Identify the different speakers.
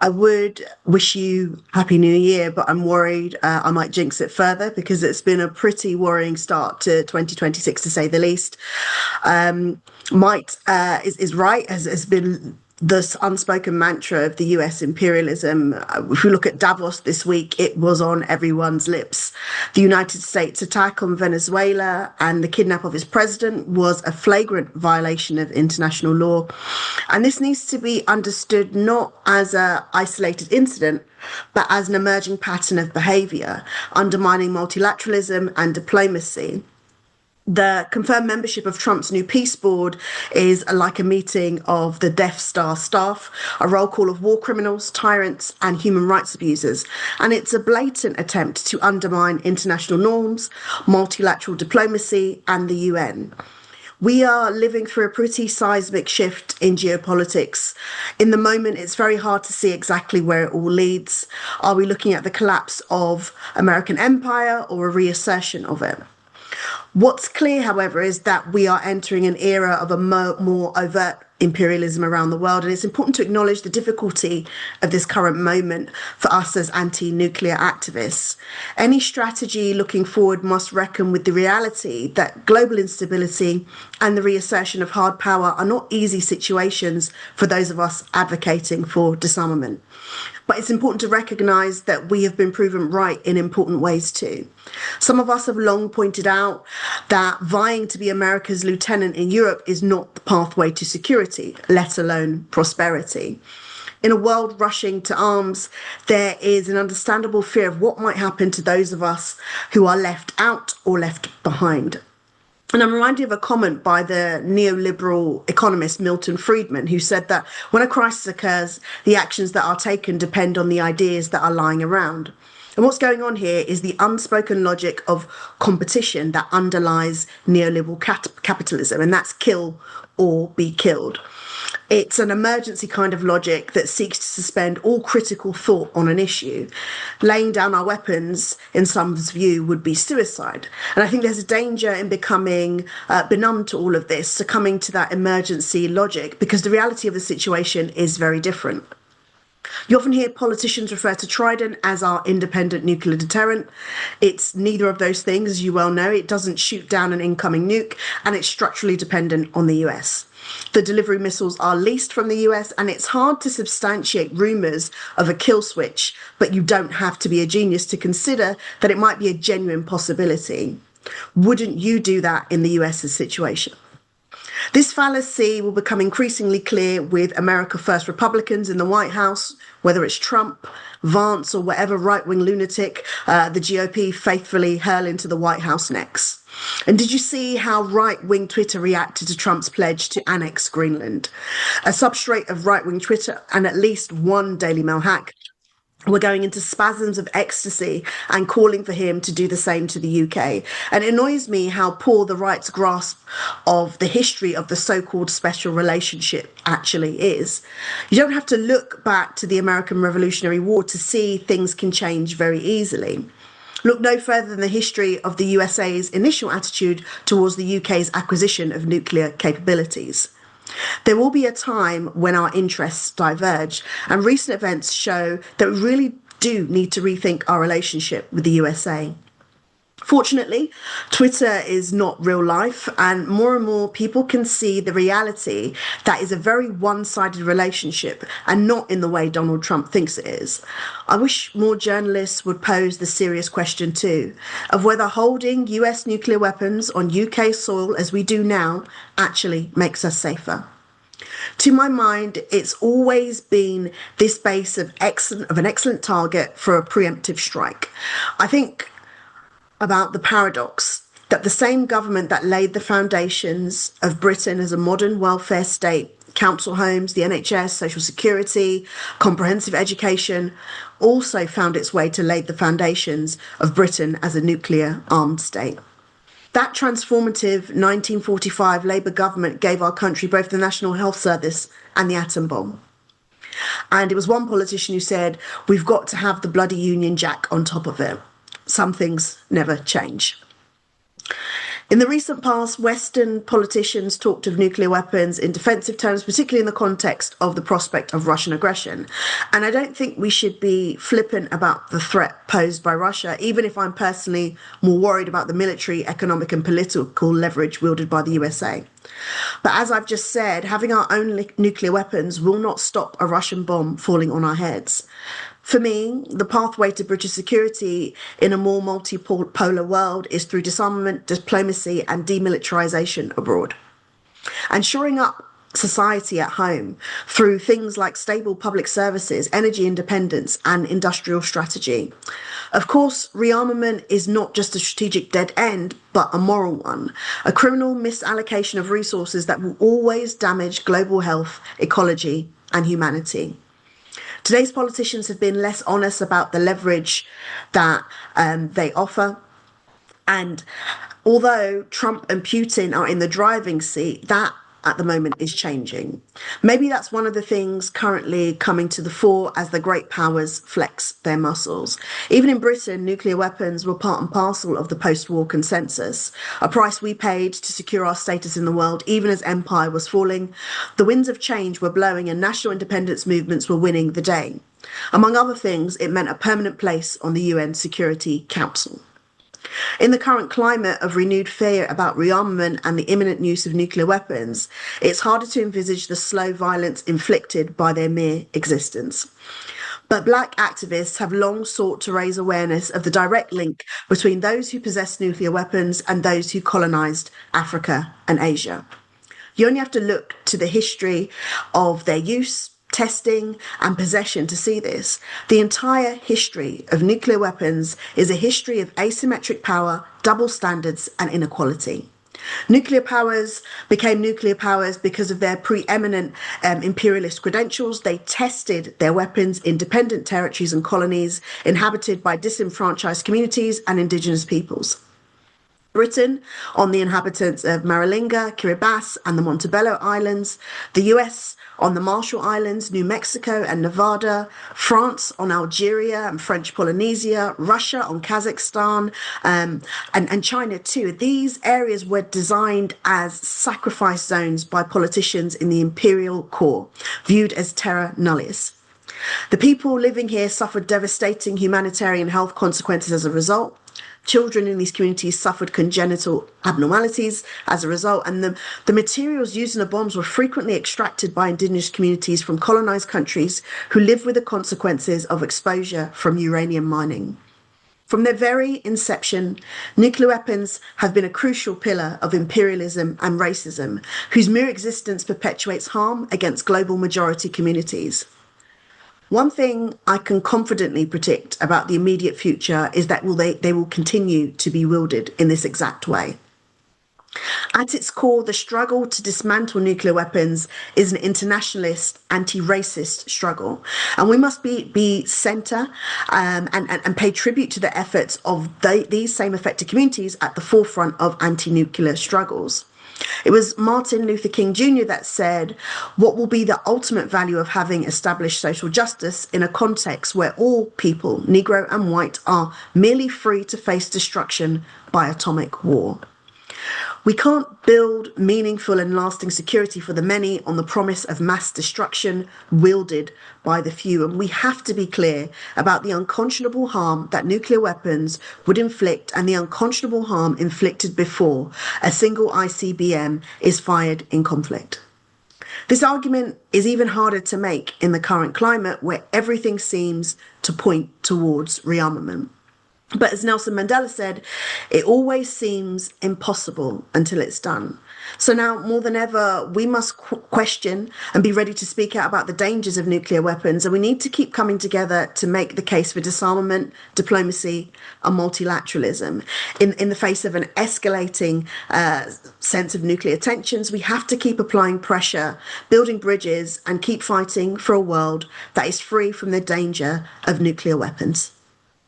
Speaker 1: I would wish you Happy New Year, but I'm worried I might jinx it further because it's been a pretty worrying start to 2026, to say the least. Might is right, has been this unspoken mantra of the US imperialism. If we look at Davos this week, it was on everyone's lips. The United States attack on Venezuela and the kidnap of its president was a flagrant violation of international law. And this needs to be understood not as an isolated incident, but as an emerging pattern of behaviour, undermining multilateralism and diplomacy. The confirmed membership of Trump's new peace board is like a meeting of the Death Star staff, a roll call of war criminals, tyrants, and human rights abusers. And it's a blatant attempt to undermine international norms, multilateral diplomacy, and the UN. We are living through a pretty seismic shift in geopolitics. In the moment, it's very hard to see exactly where it all leads. Are we looking at the collapse of American empire or a reassertion of it? What's clear, however, is that we are entering an era of a more overt imperialism around the world, and it's important to acknowledge the difficulty of this current moment for us as anti-nuclear activists. Any strategy looking forward must reckon with the reality that global instability and the reassertion of hard power are not easy situations for those of us advocating for disarmament. But it's important to recognise that we have been proven right in important ways too. Some of us have long pointed out that vying to be America's lieutenant in Europe is not the pathway to security, let alone prosperity. In a world rushing to arms, there is an understandable fear of what might happen to those of us who are left out or left behind. And I'm reminded of a comment by the neoliberal economist Milton Friedman, who said that when a crisis occurs, the actions that are taken depend on the ideas that are lying around. And what's going on here is the unspoken logic of competition that underlies neoliberal capitalism, and that's kill or be killed. It's an emergency kind of logic that seeks to suspend all critical thought on an issue. Laying down our weapons, in some's view, would be suicide. And I think there's a danger in becoming benumbed to all of this, succumbing to that emergency logic, because the reality of the situation is very different. You often hear politicians refer to Trident as our independent nuclear deterrent. It's neither of those things, as you well know. It doesn't shoot down an incoming nuke, and it's structurally dependent on the US. The delivery missiles are leased from the US, and it's hard to substantiate rumours of a kill switch, but you don't have to be a genius to consider that it might be a genuine possibility. Wouldn't you do that in the US's situation? This fallacy will become increasingly clear with America First Republicans in the White House, whether it's Trump, Vance, or whatever right-wing lunatic the GOP faithfully hurl into the White House next. And did you see how right-wing Twitter reacted to Trump's pledge to annex Greenland? A substrate of right-wing Twitter and at least one Daily Mail hack were going into spasms of ecstasy and calling for him to do the same to the UK. And it annoys me how poor the right's grasp of the history of the so-called special relationship actually is. You don't have to look back to the American Revolutionary War to see things can change very easily. Look no further than the history of the USA's initial attitude towards the UK's acquisition of nuclear capabilities. There will be a time when our interests diverge, and recent events show that we really do need to rethink our relationship with the USA. Fortunately, Twitter is not real life, and more people can see the reality that is a very one-sided relationship and not in the way Donald Trump thinks it is. I wish more journalists would pose the serious question too, of whether holding US nuclear weapons on UK soil as we do now actually makes us safer. To my mind, it's always been this base of an excellent target for a preemptive strike. I think about the paradox that the same government that laid the foundations of Britain as a modern welfare state, council homes, the NHS, social security, comprehensive education, also found its way to lay the foundations of Britain as a nuclear armed state. That transformative 1945 Labour government gave our country both the National Health Service and the atom bomb. And it was one politician who said, we've got to have the bloody Union Jack on top of it. Some things never change. In the recent past, Western politicians talked of nuclear weapons in defensive terms, particularly in the context of the prospect of Russian aggression. And I don't think we should be flippant about the threat posed by Russia, even if I'm personally more worried about the military, economic, and political leverage wielded by the USA. But as I've just said, having our own nuclear weapons will not stop a Russian bomb falling on our heads. For me, the pathway to British security in a more multipolar world is through disarmament, diplomacy, and demilitarisation abroad. And shoring up society at home through things like stable public services, energy independence, and industrial strategy. Of course, rearmament is not just a strategic dead end, but a moral one, a criminal misallocation of resources that will always damage global health, ecology, and humanity. Today's politicians have been less honest about the leverage that they offer. And although Trump and Putin are in the driving seat, that at the moment is changing. Maybe that's one of the things currently coming to the fore as the great powers flex their muscles. Even in Britain, nuclear weapons were part and parcel of the post-war consensus, a price we paid to secure our status in the world, even as empire was falling. The winds of change were blowing and national independence movements were winning the day. Among other things, it meant a permanent place on the UN Security Council. In the current climate of renewed fear about rearmament and the imminent use of nuclear weapons, it's harder to envisage the slow violence inflicted by their mere existence. But Black activists have long sought to raise awareness of the direct link between those who possess nuclear weapons and those who colonised Africa and Asia. You only have to look to the history of their use, testing, and possession to see this. The entire history of nuclear weapons is a history of asymmetric power, double standards, and inequality. Nuclear powers became nuclear powers because of their preeminent imperialist credentials. They tested their weapons in dependent territories and colonies inhabited by disenfranchised communities and indigenous peoples. Britain on the inhabitants of Maralinga, Kiribati, and the Montebello Islands, the US on the Marshall Islands, New Mexico and Nevada, France on Algeria and French Polynesia, Russia on Kazakhstan, and China too. These areas were designed as sacrifice zones by politicians in the imperial core, viewed as terra nullius. The people living here suffered devastating humanitarian health consequences as a result. Children in these communities suffered congenital abnormalities as a result, and the materials used in the bombs were frequently extracted by indigenous communities from colonized countries who lived with the consequences of exposure from uranium mining. From their very inception, nuclear weapons have been a crucial pillar of imperialism and racism, whose mere existence perpetuates harm against global majority communities. One thing I can confidently predict about the immediate future is that they will continue to be wielded in this exact way. At its core, the struggle to dismantle nuclear weapons is an internationalist, anti-racist struggle. And we must be centre and pay tribute to the efforts of these same affected communities at the forefront of anti-nuclear struggles. It was Martin Luther King Jr. that said, "What will be the ultimate value of having established social justice in a context where all people, Negro and white, are merely free to face destruction by atomic war?" We can't build meaningful and lasting security for the many on the promise of mass destruction wielded by the few. And we have to be clear about the unconscionable harm that nuclear weapons would inflict and the unconscionable harm inflicted before a single ICBM is fired in conflict. This argument is even harder to make in the current climate where everything seems to point towards rearmament. But as Nelson Mandela said, it always seems impossible until it's done. So now, more than ever, we must question and be ready to speak out about the dangers of nuclear weapons. And we need to keep coming together to make the case for disarmament, diplomacy, and multilateralism. In the face of an escalating sense of nuclear tensions, we have to keep applying pressure, building bridges, and keep fighting for a world that is free from the danger of nuclear weapons.